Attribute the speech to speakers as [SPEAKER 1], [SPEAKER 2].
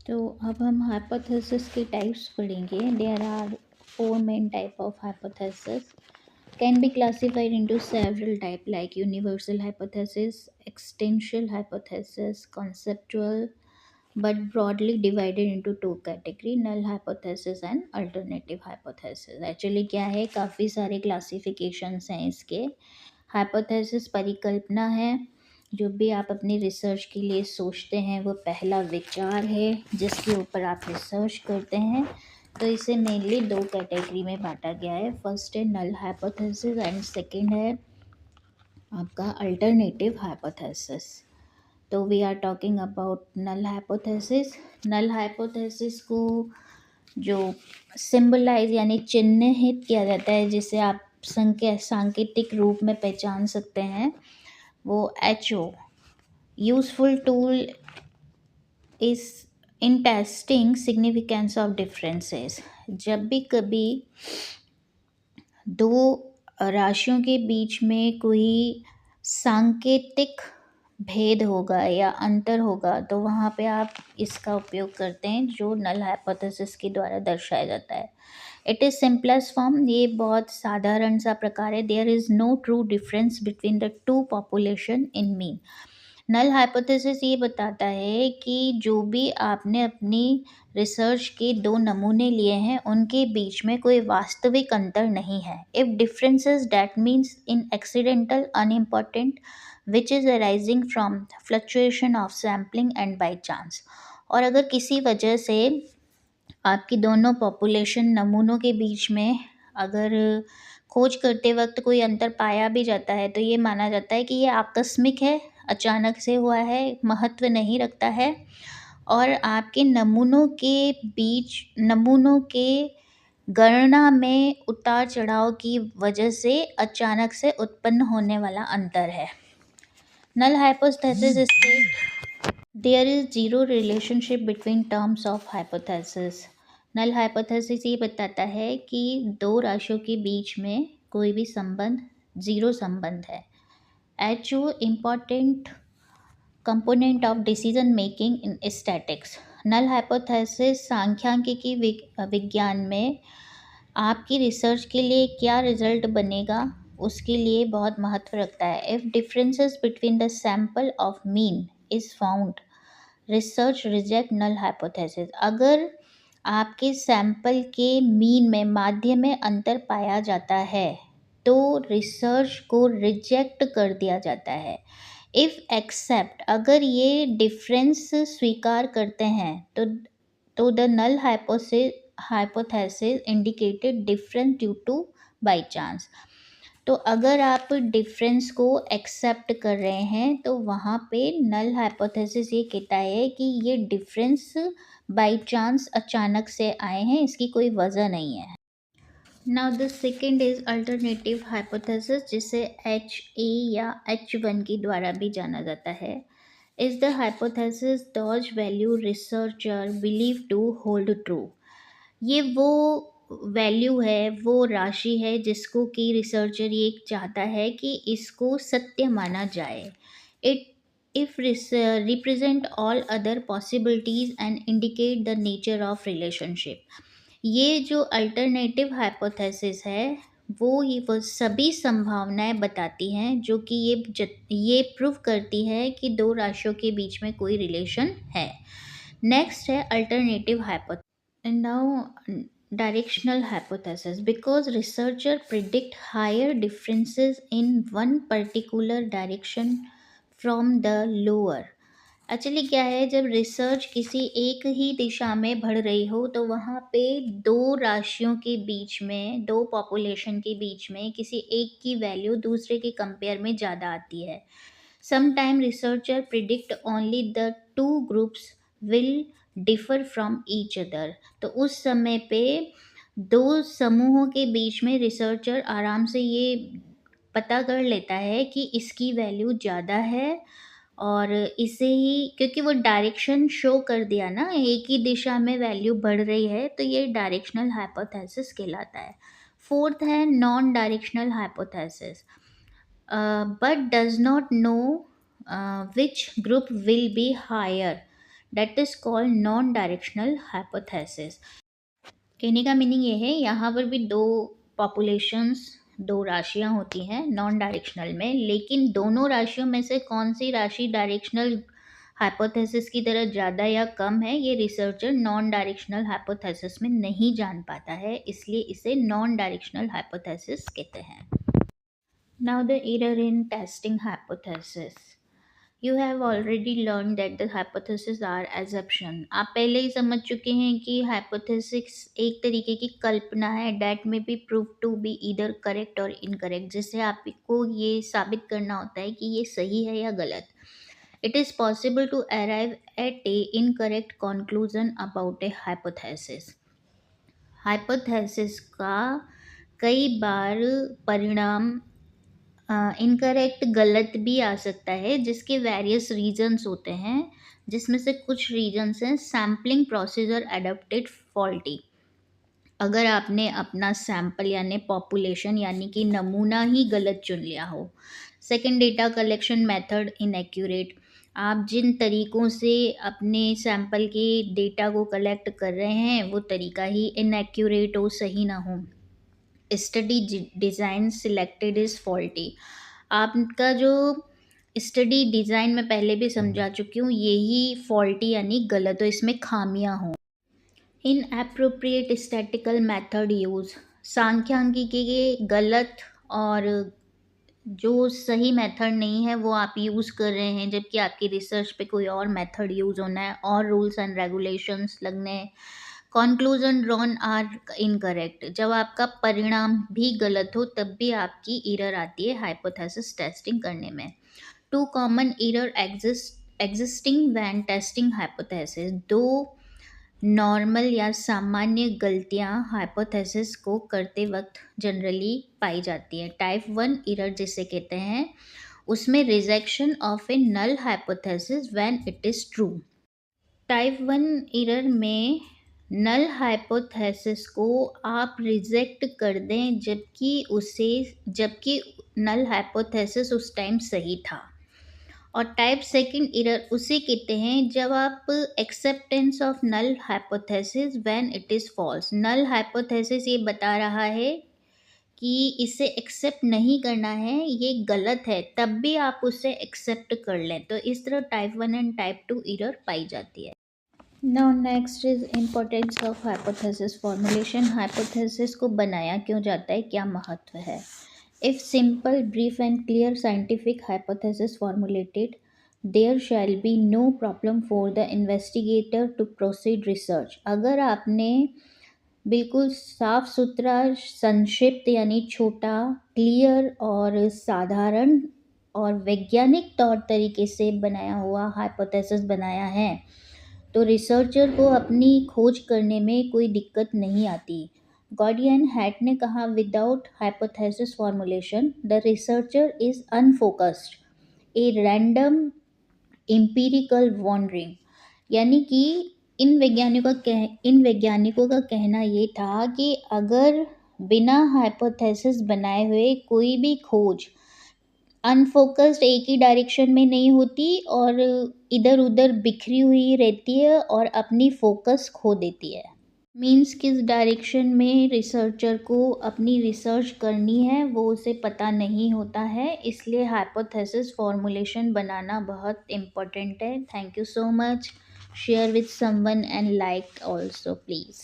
[SPEAKER 1] तो अब हम हाइपोथेसिस के टाइप्स पढ़ेंगे। There are four main type of hypothesis can be classified into several types like universal hypothesis, existential hypothesis, conceptual, but broadly divided into two category, null hypothesis and alternative hypothesis. Actually क्या है, काफ़ी सारे classifications हैं इसके। hypothesis परिकल्पना है, जो भी आप अपनी रिसर्च के लिए सोचते हैं वो पहला विचार है जिसके ऊपर आप रिसर्च करते हैं। तो इसे मेनली दो कैटेगरी में बांटा गया है। फर्स्ट है नल हाइपोथेसिस एंड सेकंड है आपका अल्टरनेटिव हाइपोथेसिस। तो we are talking about null hypothesis. Null hypothesis को जो सिंबलाइज यानी चिन्हित किया जाता है, जिसे आप सांकेतिक रूप में पहचान सकते हैं, वो HO useful tool is in testing significance of differences. जब भी कभी दो राशियों के बीच में कोई सांकेतिक भेद होगा या अंतर होगा तो वहाँ पे आप इसका उपयोग करते हैं, जो नल हाइपोथेसिस के द्वारा दर्शाया जाता है। इट इज़ सिंपलेस्ट फॉर्म, ये बहुत साधारण सा प्रकार है। There is no true difference between the two population in mean. Null hypothesis ये बताता है कि जो भी आपने अपनी रिसर्च के दो नमूने लिए हैं उनके बीच में कोई वास्तविक अंतर नहीं है। If differences that means in accidental unimportant which is arising from fluctuation of sampling and by chance. और अगर किसी वजह से आपकी दोनों पॉपुलेशन नमूनों के बीच में अगर खोज करते वक्त कोई अंतर पाया भी जाता है तो ये माना जाता है कि ये आकस्मिक है, अचानक से हुआ है, महत्व नहीं रखता है और आपके नमूनों के गणना में उतार चढ़ाव की वजह से अचानक से उत्पन्न होने वाला अंतर है। Null hypothesis state there is zero relationship between terms of hypothesis. Null hypothesis ये बताता है कि दो राशियों के बीच में कोई भी संबंध जीरो संबंध है। HO important component of decision making in statistics. Null hypothesis सांख्यिकी विज्ञान में आपकी रिसर्च के लिए क्या रिजल्ट बनेगा उसके लिए बहुत महत्व रखता है। If differences between the sample of mean is found, research reject null hypothesis. अगर आपके सैंपल के मीन में माध्य में अंतर पाया जाता है तो रिसर्च को रिजेक्ट कर दिया जाता है। इफ़ एक्सेप्ट, अगर ये डिफरेंस स्वीकार करते हैं तो the null hypothesis indicated difference due to by chance. तो अगर आप डिफरेंस को एक्सेप्ट कर रहे हैं तो वहाँ पे नल हाइपोथेसिस ये कहता है कि ये डिफरेंस बाई चांस अचानक से आए हैं, इसकी कोई वजह नहीं है। Now the second is alternative hypothesis, जिसे HA या H1 के द्वारा भी जाना जाता है। Is the hypothesis does value researcher believe to hold true. ये वो वैल्यू है, वो राशि है जिसको कि रिसर्चर ये चाहता है कि इसको सत्य माना जाए। It if represent all other possibilities and indicate the nature of relationship. ये जो अल्टरनेटिव हाइपोथेसिस है वो सभी संभावनाएं बताती हैं जो कि ये प्रूव करती है कि दो राशियों के बीच में कोई रिलेशन है। नेक्स्ट है alternative hypothesis. And now, directional hypothesis. Because researchers predict higher differences in one particular direction from the lower. Actually क्या है, जब रिसर्च किसी एक ही दिशा में बढ़ रही हो तो वहाँ पे दो राशियों के बीच में, दो पॉपुलेशन के बीच में किसी एक की वैल्यू दूसरे के कंपेयर में ज़्यादा आती है। Sometime researcher predict only the two groups will differ from each other. तो उस समय पे दो समूहों के बीच में रिसर्चर आराम से ये पता कर लेता है कि इसकी वैल्यू ज़्यादा है और इसे ही, क्योंकि वो डायरेक्शन शो कर दिया ना, एक ही दिशा में वैल्यू बढ़ रही है, तो ये डायरेक्शनल हाइपोथेसिस कहलाता है। फोर्थ है non directional hypothesis, but does not know which group will be higher that is called non directional hypothesis. कहने का मीनिंग ये है, यहाँ पर भी दो पॉपुलेशंस, दो राशियाँ होती हैं नॉन डायरेक्शनल में, लेकिन दोनों राशियों में से कौन सी राशि डायरेक्शनल हाइपोथेसिस की तरह ज़्यादा या कम है, ये रिसर्चर नॉन डायरेक्शनल हाइपोथेसिस में नहीं जान पाता है, इसलिए इसे नॉन डायरेक्शनल हाइपोथेसिस कहते हैं। Now the error in testing hypothesis. You have already learn that the hypothesis are assumption. आप पहले ही समझ चुके हैं कि हाइपोथेसिस एक तरीके की कल्पना है, that may be prove to be either correct और इनकरेक्ट, जिससे आपको ये साबित करना होता है कि ये सही है या गलत। It is possible to arrive at a incorrect conclusion about a hypothesis. Hypothesis का कई बार परिणाम इनकरेक्ट, गलत भी आ सकता है, जिसके वेरियस रीजंस होते हैं, जिसमें से कुछ रीजंस हैं सैम्पलिंग प्रोसीजर अडॉप्टेड फॉल्टी। अगर आपने अपना सैंपल यानी पॉपुलेशन यानी कि नमूना ही गलत चुन लिया हो। Second, data collection method inaccurate. आप जिन तरीक़ों से अपने सैंपल के डेटा को कलेक्ट कर रहे हैं वो तरीका ही इनएक्यूरेट हो, सही ना हो। Study design selected is faulty. आपका जो स्टडी डिज़ाइन मैं पहले भी समझा चुकी हूँ, यही फॉल्टी यानी गलत हो, इसमें खामियां हों। इन एप्रोप्रिएट स्टैटिकल मेथड यूज़। सांख्यिकी के गलत और जो सही मेथड नहीं है वो आप यूज़ कर रहे हैं, जबकि आपकी रिसर्च पे कोई और मेथड यूज़ होना है और रूल्स एंड रेगुलेशंस लगने हैं। Conclusion drawn are incorrect. जब आपका परिणाम भी गलत हो तब भी आपकी एरर आती है हाइपोथेसिस टेस्टिंग करने में। Two common error existing when testing hypothesis. दो नॉर्मल या सामान्य गलतियां हाइपोथेसिस को करते वक्त जनरली पाई जाती है। टाइप 1 एरर जिसे कहते हैं, उसमें rejection of a null hypothesis when it is true. Type 1 error में नल हाइपोथेसिस को आप रिजेक्ट कर दें जबकि नल हाइपोथेसिस उस टाइम सही था। और टाइप सेकंड एरर उसे कहते हैं जब आप acceptance of null hypothesis when it is false. Null hypothesis ये बता रहा है कि इसे एक्सेप्ट नहीं करना है, ये गलत है, तब भी आप उसे एक्सेप्ट कर लें, तो इस तरह टाइप 1 एंड टाइप 2 एरर पाई जाती है। Now next is importance of hypothesis formulation. Hypothesis को बनाया क्यों जाता है, क्या महत्व है। If simple brief and clear scientific hypothesis formulated, there shall be no problem for the investigator to proceed research. अगर आपने बिल्कुल साफ सुथरा, संक्षिप्त यानी छोटा, क्लियर और साधारण और वैज्ञानिक तौर तरीके से बनाया हुआ हाइपोथेसिस बनाया है, तो रिसर्चर को अपनी खोज करने में कोई दिक्कत नहीं आती। गॉर्डियन हैट ने कहा, without hypothesis formulation the researcher is unfocused, a random empirical wandering. यानी कि इन वैज्ञानिकों का कहना ये था कि अगर बिना हाइपोथेसिस बनाए हुए कोई भी खोज अनफोकस्ड, एक ही डायरेक्शन में नहीं होती और इधर उधर बिखरी हुई रहती है और अपनी फोकस खो देती है। मीन्स किस डायरेक्शन में रिसर्चर को अपनी रिसर्च करनी है वो उसे पता नहीं होता है, इसलिए हाइपोथेसिस फॉर्मुलेशन बनाना बहुत इम्पोर्टेंट है। Thank you so much. Share with someone and like also please.